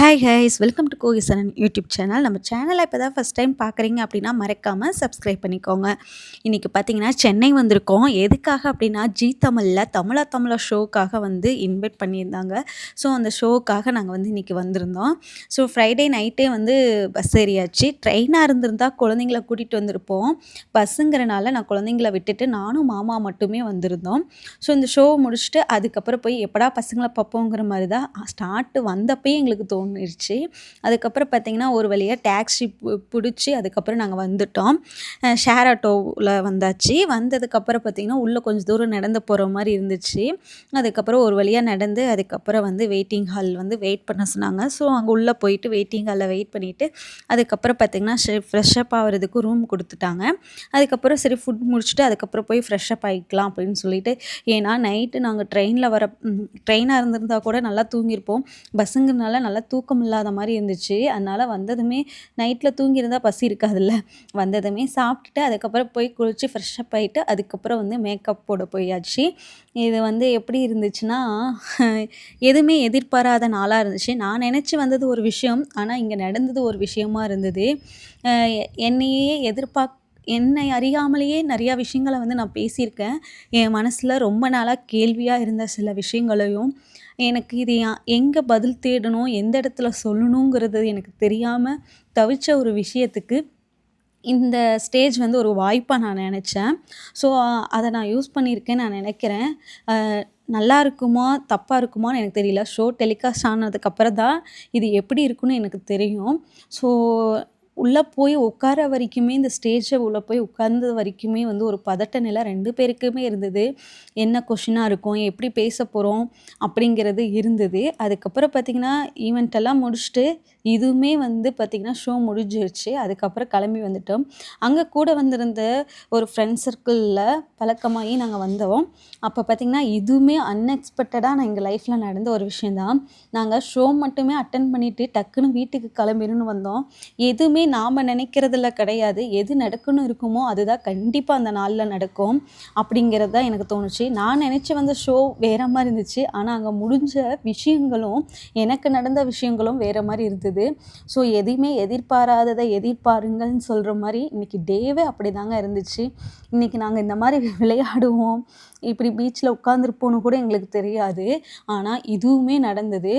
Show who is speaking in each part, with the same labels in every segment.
Speaker 1: Hi guys welcome to கோகிசனன் YouTube channel. நம்ம சேனலை இப்போ தான் ஃபஸ்ட் டைம் பார்க்குறீங்க அப்படின்னா மறக்காமல் சப்ஸ்கிரைப் பண்ணிக்கோங்க. இன்றைக்கி பார்த்தீங்கன்னா சென்னை வந்திருக்கோம். எதுக்காக அப்படின்னா ஜீ தமிழில் தமிழா ஷோக்காக வந்து இன்வைட் பண்ணியிருந்தாங்க. ஸோ அந்த ஷோக்காக நாங்கள் வந்து இன்றைக்கி வந்திருந்தோம். ஸோ ஃப்ரைடே நைட்டே வந்து பஸ் ஏறியாச்சு. ட்ரெயினாக இருந்திருந்தால் குழந்தைங்கள கூட்டிகிட்டு வந்திருப்போம். பஸ்ஸுங்கிறனால நான் குழந்தைங்கள விட்டுட்டு நானும் மாமா மட்டுமே வந்திருந்தோம். ஸோ இந்த ஷோ முடிச்சுட்டு அதுக்கப்புறம் போய் எப்படா பசங்களை பார்ப்போங்கிற மாதிரி தான் ஸ்டார்ட்டு வந்தப்பயே எங்களுக்கு தோணிருச்சு. அதுக்கப்புறம் பார்த்திங்கன்னா ஒரு வழியாக டாக்ஸி பிடிச்சி அதுக்கப்புறம் நாங்கள் வந்துட்டோம். ஷேர் ஆட்டோவில் வந்தாச்சு. வந்ததுக்கப்புறம் பார்த்திங்கன்னா உள்ளே கொஞ்சம் தூரம் நடந்து போகிற மாதிரி இருந்துச்சு. அதுக்கப்புறம் ஒரு வழியாக நடந்து அதுக்கப்புறம் வந்து வெயிட்டிங் ஹால் வந்து வெயிட் பண்ண சொன்னாங்க. ஸோ அங்கே உள்ளே போயிட்டு வெயிட்டிங் ஹாலில் வெயிட் பண்ணிவிட்டு அதுக்கப்புறம் பார்த்திங்கன்னா ஃப்ரெஷ்ஷப் ஆகிறதுக்கு ரூம் கொடுத்துட்டாங்க. அதுக்கப்புறம் சரி ஃபுட் முடிச்சுட்டு அதுக்கப்புறம் போய் ஃப்ரெஷ்ஷப் ஆகிக்கலாம் அப்படின்னு சொல்லிட்டு, ஏன்னா நைட்டு நாங்கள் ட்ரெயினாக இருந்திருந்தால் கூட நல்லா தூங்கியிருப்போம். பஸ்ஸுங்கிறனால நல்லா தூக்கம் இல்லாத மாதிரி இருந்துச்சு. அதனால் வந்ததுமே நைட்டில் தூங்கியிருந்தால் பசி இருக்காதுல்ல. வந்ததுமே சாப்பிட்டுட்டு அதுக்கப்புறம் போய் குளித்து ஃப்ரெஷ்ஷப் ஆகிட்டு அதுக்கப்புறம் வந்து மேக்கப் போட போயாச்சு. இது வந்து எப்படி இருந்துச்சுன்னா எதுவுமே எதிர்பாராத நாளாக இருந்துச்சு. நான் நினச்சி வந்தது ஒரு விஷயம், ஆனால் இங்கே நடந்தது ஒரு விஷயமா இருந்தது. என்னையே என்னை அறியாமலேயே நிறையா விஷயங்களை வந்து நான் பேசியிருக்கேன். என் மனசில் ரொம்ப நாளாக கேள்வியாக இருந்த சில விஷயங்களையும் எனக்கு இது எங்கே பதில் தேடணும், எந்த இடத்துல சொல்லணுங்கிறது எனக்கு தெரியாமல் தவிச்ச ஒரு விஷயத்துக்கு இந்த ஸ்டேஜ் வந்து ஒரு வாய்ப்பாக நான் நினச்சேன். ஸோ அதை நான் யூஸ் பண்ணியிருக்கேன்னு நான் நினைக்கிறேன். நல்லா இருக்குமா தப்பாக இருக்குமான்னு எனக்கு தெரியல. ஷோ டெலிகாஸ்ட் ஆனதுக்கப்புறம் தான் இது எப்படி இருக்குன்னு எனக்கு தெரியும். ஸோ உள்ளே போய் உட்கார வரைக்குமே இந்த ஸ்டேஜை உள்ளே போய் உட்கார்ந்தது வரைக்குமே வந்து ஒரு பதட்ட நிலை 2 பேருக்குமே இருந்தது. என்ன கொஷினாக இருக்கும், எப்படி பேச போகிறோம் அப்படிங்கிறது இருந்தது. அதுக்கப்புறம் பார்த்திங்கன்னா ஈவெண்ட்டெல்லாம் முடிச்சுட்டு இதுவுமே வந்து பார்த்திங்கன்னா ஷோ முடிஞ்சிருச்சு. அதுக்கப்புறம் கிளம்பி வந்துட்டோம். அங்கே கூட வந்திருந்த ஒரு ஃப்ரெண்ட் சர்க்கிளில் பழக்கமாகி நாங்கள் வந்தோம். அப்போ பார்த்திங்கன்னா இதுவுமே அன்எக்ஸ்பெக்டடாக நான் எங்கள் லைஃப்பில் நடந்த ஒரு விஷயந்தான். நாங்கள் ஷோ மட்டுமே அட்டென்ட் பண்ணிவிட்டு டக்குன்னு வீட்டுக்கு கிளம்பிடுன்னு வந்தோம். எதுவுமே நாம் நினைக்கிறதுல கிடையாது. எது நடக்குன்னு இருக்குமோ அதுதான் கண்டிப்பாக அந்த நாளில் நடக்கும் அப்படிங்கிறது தான் எனக்கு தோணுச்சு. நான் நினச்சி வந்த ஷோ வேறு மாதிரி இருந்துச்சு. ஆனால் அங்கே முடிஞ்ச விஷயங்களும் எனக்கு நடந்த விஷயங்களும் வேறு மாதிரி இருந்தது. ஸோ எதையுமே எதிர்பாராததை எதிர்பாருங்கள்னு சொல்கிற மாதிரி இன்றைக்கி டேவே அப்படி தாங்க இருந்துச்சு. இன்றைக்கி நாங்கள் இந்த மாதிரி விளையாடுவோம், இப்படி பீச்சில் உட்காந்துருப்போன்னு கூட எங்களுக்கு தெரியாது. ஆனால் இதுவுமே நடந்தது.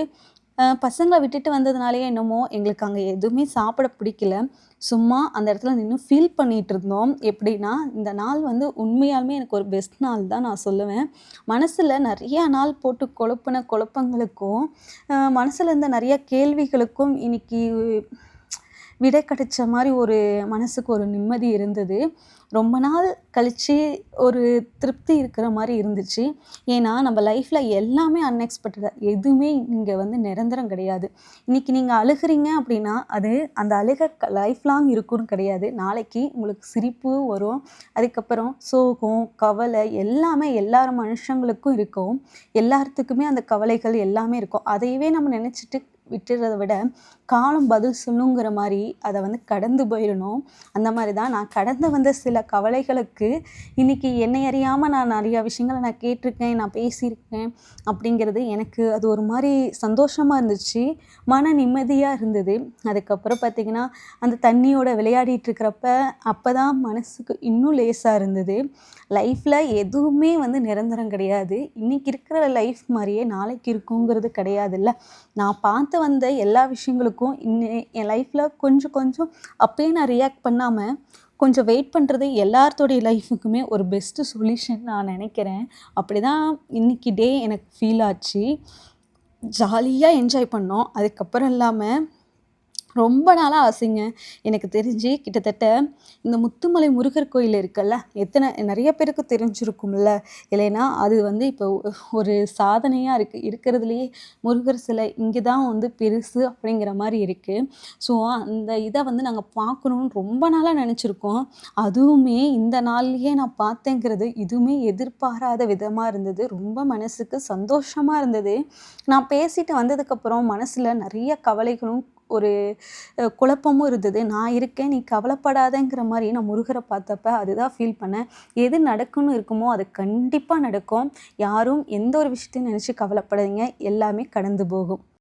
Speaker 1: பசங்களை விட்டுட்டு வந்ததுனாலேயே என்னமோ எங்களுக்கு அங்கே எதுவுமே சாப்பிட பிடிக்கல. சும்மா அந்த இடத்துல நின்று ஃபீல் பண்ணிகிட்டு இருந்தோம். எப்படின்னா இந்த நாள் வந்து உண்மையாலுமே எனக்கு ஒரு பெஸ்ட் நாள் தான் நான் சொல்லுவேன். மனசில் நிறையா நாள் போட்டு குழப்பின குழப்பங்களுக்கும் மனசில் இருந்த நிறையா கேள்விகளுக்கும் இன்றைக்கி விடை கிடைச்ச மாதிரி ஒரு மனசுக்கு ஒரு நிம்மதி இருந்தது. ரொம்ப நாள் கழித்து ஒரு திருப்தி இருக்கிற மாதிரி இருந்துச்சு. ஏன்னா நம்ம லைஃப்பில் எல்லாமே அன்எக்ஸ்பெக்டடாக, எதுவுமே இங்கே வந்து நிரந்தரம் கிடையாது. இன்றைக்கி நீங்கள் அழுகிறீங்க அப்படின்னா அது அந்த அழுகை லைஃப் லாங் இருக்குன்னு கிடையாது. நாளைக்கு உங்களுக்கு சிரிப்பு வரும். அதுக்கப்புறம் சோகம், கவலை எல்லாமே மனுஷங்களுக்கும் இருக்கும். எல்லாத்துக்குமே அந்த கவலைகள் எல்லாமே இருக்கும். அதையவே நம்ம நினச்சிட்டு விட்டுறதை விட காலம் பதில் சொல்லுங்கிற மாதிரி அதை வந்து கடந்து போயிடணும். அந்த மாதிரி தான் நான் கடந்து வந்த சில கவலைகளுக்கு இன்றைக்கி என்னை அறியாமல் நான் நிறையா விஷயங்களை நான் கேட்டிருக்கேன், நான் பேசியிருக்கேன். அப்படிங்கிறது எனக்கு அது ஒரு மாதிரி சந்தோஷமாக இருந்துச்சு, மன நிம்மதியாக இருந்தது. அதுக்கப்புறம் பார்த்திங்கன்னா அந்த தண்ணியோட விளையாடிட்டு இருக்கிறப்ப அப்போ தான் மனசுக்கு இன்னும் லேசாக இருந்தது. லைஃப்பில் எதுவுமே வந்து நிரந்தரம் கிடையாது. இன்றைக்கி இருக்கிற லைஃப் மாதிரியே நாளைக்கு இருக்குங்கிறது கிடையாதுல்ல. நான் பார்த்து வந்த எல்லா விஷயங்களுக்கும் என் லைஃப்பில் கொஞ்சம் அப்பயே நான் ரியாக்ட் பண்ணாமல் கொஞ்சம் வெயிட் பண்ணுறது எல்லாத்தோடைய லைஃபுக்குமே ஒரு பெஸ்ட்டு சொல்யூஷன் நான் நினைக்கிறேன். அப்படி தான் இன்றைக்கி டே எனக்கு ஃபீல் ஆச்சு. ஜாலியாக என்ஜாய் பண்ணோம். அதுக்கப்புறம் இல்லாமல் ரொம்ப நாளாக ஆசைங்க. எனக்கு தெரிஞ்சு கிட்டத்தட்ட இந்த முத்துமலை முருகர் கோயில் இருக்குல்ல, நிறைய பேருக்கு தெரிஞ்சிருக்கும்ல. இல்லைன்னா அது வந்து இப்போ ஒரு சாதனையாக இருக்கிறதுலையே முருகர் சிலை இங்கே தான் வந்து பெருசு அப்படிங்கிற மாதிரி இருக்குது. ஸோ அந்த இதை வந்து நாங்கள் பார்க்கணுன்னு ரொம்ப நாளாக நினச்சிருக்கோம். அதுவுமே இந்த நாள்லேயே நான் பார்த்தேங்கிறது இதுவுமே எதிர்பாராத விதமாக இருந்தது. ரொம்ப மனசுக்கு சந்தோஷமாக இருந்தது. நான் பேசிட்டு வந்ததுக்கப்புறம் மனசில் நிறைய கவலைகளும் ஒரு குழப்பமும் இருந்தது. நான் இருக்கேன், நீ கவலைப்படாதங்கிற மாதிரி நான் முருகரை பார்த்தப்ப அதுதான் ஃபீல் பண்ணேன். எது நடக்குன்னு இருக்குமோ அது கண்டிப்பாக நடக்கும். யாரும் எந்த ஒரு விஷயத்தையும் நினச்சி கவலைப்படாதீங்க. எல்லாமே கடந்து போகும்.